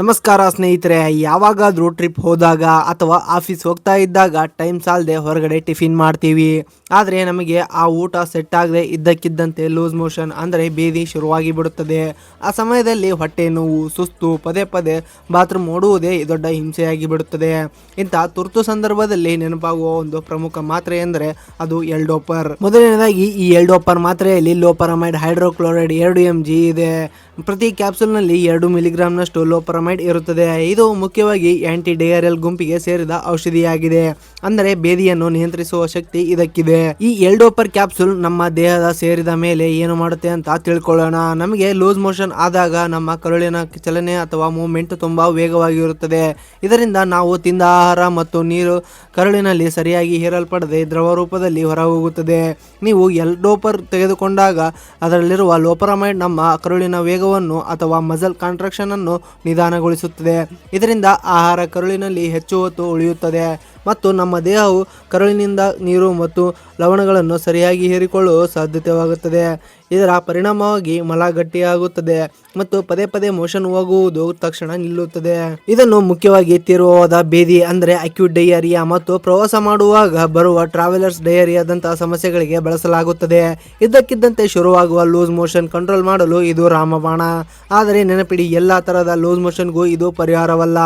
ನಮಸ್ಕಾರ ಸ್ನೇಹಿತರೆ, ಯಾವಾಗಾದರೂ ಟ್ರಿಪ್ ಹೋದಾಗ ಅಥವಾ ಆಫೀಸ್ ಹೋಗ್ತಾ ಇದ್ದಾಗ ಟೈಮ್ ಸಾಲದೆ ಹೊರಗಡೆ ಟಿಫಿನ್ ಮಾಡ್ತೀವಿ. ಆದರೆ ನಮಗೆ ಆ ಊಟ ಸೆಟ್ ಆಗದೆ ಇದ್ದಕ್ಕಿದ್ದಂತೆ ಲೂಸ್ ಮೋಷನ್ ಅಂದರೆ ಬೇದಿ ಶುರುವಾಗಿ ಬಿಡುತ್ತದೆ. ಆ ಸಮಯದಲ್ಲಿ ಹೊಟ್ಟೆ ನೋವು, ಸುಸ್ತು, ಪದೇ ಪದೇ ಬಾತ್ರೂಮ್ ಓಡುವುದೇ ದೊಡ್ಡ ಹಿಂಸೆಯಾಗಿ ಬಿಡುತ್ತದೆ. ಇಂಥ ತುರ್ತು ಸಂದರ್ಭದಲ್ಲಿ ನೆನಪಾಗುವ ಒಂದು ಪ್ರಮುಖ ಮಾತ್ರೆ ಎಂದರೆ ಅದು ಎಲ್-ಡೋಪರ್. ಮೊದಲನೇದಾಗಿ ಈ ಎಲ್-ಡೋಪರ್ ಮಾತ್ರೆಯಲ್ಲಿ ಲೋಪರಮೈಡ್ ಹೈಡ್ರೋಕ್ಲೋರೈಡ್ 2 mg ಇದೆ. ಪ್ರತಿ ಕ್ಯಾಪ್ಸೂಲ್ನಲ್ಲಿ 2 ಮಿಲಿಗ್ರಾಂನಷ್ಟು ಲೋಪರಮೈಡ್ ಇರುತ್ತದೆ. ಇದು ಮುಖ್ಯವಾಗಿ ಆಂಟಿ ಡಯರಿಯಲ್ ಗುಂಪಿಗೆ ಸೇರಿದ ಔಷಧಿಯಾಗಿದೆ. ಅಂದರೆ ಬೇದಿಯನ್ನು ನಿಯಂತ್ರಿಸುವ ಶಕ್ತಿ ಇದಕ್ಕಿದೆ. ಈ ಎಲ್-ಡೋಪರ್ ಕ್ಯಾಪ್ಸೂಲ್ ನಮ್ಮ ದೇಹದ ಸೇರಿದ ಮೇಲೆ ಏನು ಮಾಡುತ್ತೆ ಅಂತ ತಿಳ್ಕೊಳ್ಳೋಣ. ನಮಗೆ ಲೂಸ್ ಮೋಷನ್ ಆದಾಗ ನಮ್ಮ ಕರುಳಿನ ಚಲನೆ ಅಥವಾ ಮೂವ್ಮೆಂಟ್ ತುಂಬಾ ವೇಗವಾಗಿರುತ್ತದೆ. ಇದರಿಂದ ನಾವು ತಿಂದ ಆಹಾರ ಮತ್ತು ನೀರು ಕರುಳಿನಲ್ಲಿ ಸರಿಯಾಗಿ ಹೀರಲ್ಪಡದೆ ದ್ರವ ರೂಪದಲ್ಲಿ ಹೊರಹೋಗುತ್ತದೆ. ನೀವು ಎಲ್-ಡೋಪರ್ ತೆಗೆದುಕೊಂಡಾಗ ಅದರಲ್ಲಿರುವ ಲೋಪರಮೈಡ್ ನಮ್ಮ ಕರುಳಿನ ವೇಗವನ್ನು ಅಥವಾ ಮಸಲ್ ಕಾಂಟ್ರಾಕ್ಷನ್ ಅನ್ನು ನಿಧಾನಗೊಳಿಸುತ್ತದೆ. ಇದರಿಂದ ಆಹಾರ ಕರುಳಿನಲ್ಲಿ ಹೆಚ್ಚು ಹೊತ್ತು ಉಳಿಯುತ್ತದೆ ಮತ್ತು ನಮ್ಮ ದೇಹವು ಕರುಳಿನಿಂದ ನೀರು ಮತ್ತು ಲವಣಗಳನ್ನು ಸರಿಯಾಗಿ ಹೀರಿಕೊಳ್ಳುವ ಸಾಧ್ಯತೆಯಾಗುತ್ತದೆ. ಇದರ ಪರಿಣಾಮವಾಗಿ ಮಲ ಗಟ್ಟಿಯಾಗುತ್ತದೆ ಮತ್ತು ಪದೇ ಪದೇ ಮೋಷನ್ ಹೋಗುವುದು ತಕ್ಷಣ ನಿಲ್ಲುತ್ತದೆ. ಇದನ್ನು ಮುಖ್ಯವಾಗಿ ತೀವ್ರವಾದ ಬೇದಿ ಅಂದರೆ ಅಕ್ಯೂಟ್ ಡಯರಿಯಾ ಮತ್ತು ಪ್ರವಾಸ ಮಾಡುವಾಗ ಬರುವ ಟ್ರಾವೆಲರ್ಸ್ ಡಯರಿಯಾದಂತಹ ಸಮಸ್ಯೆಗಳಿಗೆ ಬಳಸಲಾಗುತ್ತದೆ. ಇದ್ದಕ್ಕಿದ್ದಂತೆ ಶುರುವಾಗುವ ಲೂಸ್ ಮೋಷನ್ ಕಂಟ್ರೋಲ್ ಮಾಡಲು ಇದು ರಾಮಬಾಣ. ಆದರೆ ನೆನಪಿಡಿ, ಎಲ್ಲ ತರಹದ ಲೂಸ್ ಮೋಷನ್ಗೂ ಇದು ಪರಿಹಾರವಲ್ಲ.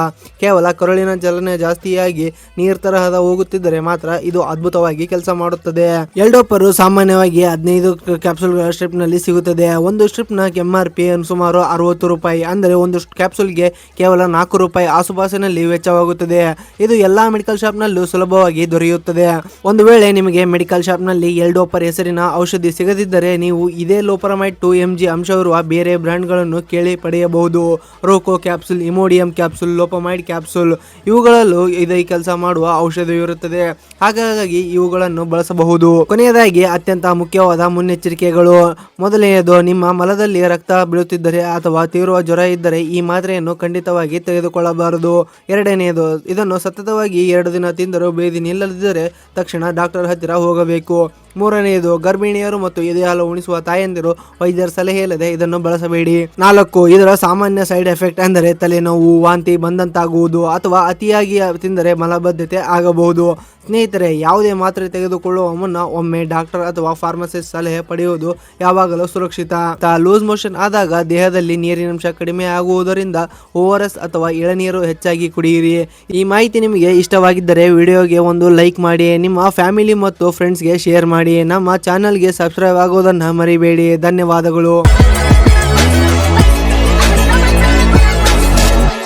ಕೇವಲ ಕರುಳಿನ ಚಲನೆ ಜಾಸ್ತಿಯಾಗಿ ನೀರು ತರಹದ ಹೋಗುತ್ತಿದ್ದರೆ ಮಾತ್ರ ಇದು ಅದ್ಭುತವಾಗಿ ಕೆಲಸ ಮಾಡುತ್ತದೆ. ಎಲ್-ಡೋಪರ್ ಸಾಮಾನ್ಯವಾಗಿ 15 ಕ್ಯಾಪ್ಸೂಲ್ಗಳ ಸ್ಟ್ರಿಪ್ ನಲ್ಲಿ ಸಿಗುತ್ತದೆ. ಒಂದು ಸ್ಟ್ರಿಪ್ ನ MRP ಸುಮಾರು 60 ರೂಪಾಯಿ. ಅಂದರೆ ಒಂದು ಕ್ಯಾಪ್ಸೂಲ್ಗೆ ಕೇವಲ 4 ರೂಪಾಯಿ ಆಸುಪಾಸಿನಲ್ಲಿ ವೆಚ್ಚವಾಗುತ್ತದೆ. ಇದು ಎಲ್ಲಾ ಮೆಡಿಕಲ್ ಶಾಪ್ ನಲ್ಲೂ ಸುಲಭವಾಗಿ ದೊರೆಯುತ್ತದೆ. ಒಂದು ವೇಳೆ ನಿಮಗೆ ಮೆಡಿಕಲ್ ಶಾಪ್ ನಲ್ಲಿ ಎಲ್-ಡೋಪರ್ ಹೆಸರಿನ ಔಷಧಿ ಸಿಗದಿದ್ದರೆ ನೀವು ಇದೇ ಲೋಪರಮೈಡ್ 2 mg ಅಂಶವಿರುವ ಬೇರೆ ಬ್ರ್ಯಾಂಡ್ ಗಳನ್ನು ಕೇಳಿ ಪಡೆಯಬಹುದು. ರೋಕೋ ಕ್ಯಾಪ್ಸೂಲ್, ಇಮೋಡಿಯಂ ಕ್ಯಾಪ್ಸೂಲ್, ಲೋಪಮೈಡ್ ಕ್ಯಾಪ್ಸೂಲ್ ಇವುಗಳಲ್ಲೂ ಇದೇ ಕೆಲಸ ಮಾಡುವ ಔಷಧವಿರುತ್ತದೆ. ಹಾಗಾಗಿ ಇವುಗಳನ್ನು ಬಳಸಬಹುದು. ಕೊನೆಯದಾಗಿ ಅತ್ಯಂತ ಮುಖ್ಯವಾದ ಮುನ್ನೆಚ್ಚರಿಕೆಗಳು. ಮೊದಲನೆಯದು, ನಿಮ್ಮ ಮಲದಲ್ಲಿ ರಕ್ತ ಬೀಳುತ್ತಿದ್ದರೆ ಅಥವಾ ತೀವ್ರ ಜ್ವರ ಇದ್ದರೆ ಈ ಮಾತ್ರೆಯನ್ನು ಖಂಡಿತವಾಗಿ ತೆಗೆದುಕೊಳ್ಳಬಾರದು. ಎರಡನೆಯದು, ಇದನ್ನು ಸತತವಾಗಿ 2 ದಿನ ತಿಂದರೂ ಬೇದಿ ನಿಲ್ಲದಿದ್ದರೆ ತಕ್ಷಣ ಡಾಕ್ಟರ್ ಹತ್ತಿರ ಹೋಗಬೇಕು. ಮೂರನೆಯದು, ಗರ್ಭಿಣಿಯರು ಮತ್ತು ಎದೆಹಾಲು ಉಣಿಸುವ ತಾಯಂದಿರು ವೈದ್ಯರ ಸಲಹೆ ಇಲ್ಲದೆ ಇದನ್ನು ಬಳಸಬೇಡಿ. 4, ಇದರ ಸಾಮಾನ್ಯ ಸೈಡ್ ಎಫೆಕ್ಟ್ ಅಂದರೆ ತಲೆನೋವು, ವಾಂತಿ ಬಂದಂತಾಗುವುದು ಅಥವಾ ಅತಿಯಾಗಿ ತಿಂದರೆ ಮಲಬದ್ಧತೆ ಆಗಬಹುದು. ಸ್ನೇಹಿತರೆ, ಯಾವುದೇ ಮಾತ್ರೆ ತೆಗೆದುಕೊಳ್ಳುವ ಮುನ್ನ ಒಮ್ಮೆ ಡಾಕ್ಟರ್ ಅಥವಾ ಫಾರ್ಮಸಿಸ್ಟ್ ಸಲಹೆ ಪಡೆಯುವುದು ಯಾವಾಗಲೂ ಸುರಕ್ಷಿತ. ಲೂಸ್ ಮೋಷನ್ ಆದಾಗ ದೇಹದಲ್ಲಿ ನೀರಿನಂಶ ಕಡಿಮೆ ಆಗುವುದರಿಂದ ORS ಅಥವಾ ಎಳನೀರು ಹೆಚ್ಚಾಗಿ ಕುಡಿಯಿರಿ. ಈ ಮಾಹಿತಿ ನಿಮಗೆ ಇಷ್ಟವಾಗಿದ್ದರೆ ವಿಡಿಯೋಗೆ ಒಂದು ಲೈಕ್ ಮಾಡಿ, ನಿಮ್ಮ ಫ್ಯಾಮಿಲಿ ಮತ್ತು ಫ್ರೆಂಡ್ಸ್ಗೆ ಶೇರ್ ಮಾಡಿ. ನಮ್ಮ ಚಾನಲ್ಗೆ ಸಬ್ಸ್ಕ್ರೈಬ್ ಆಗೋದನ್ನು ಮರಿಬೇಡಿ. ಧನ್ಯವಾದಗಳು.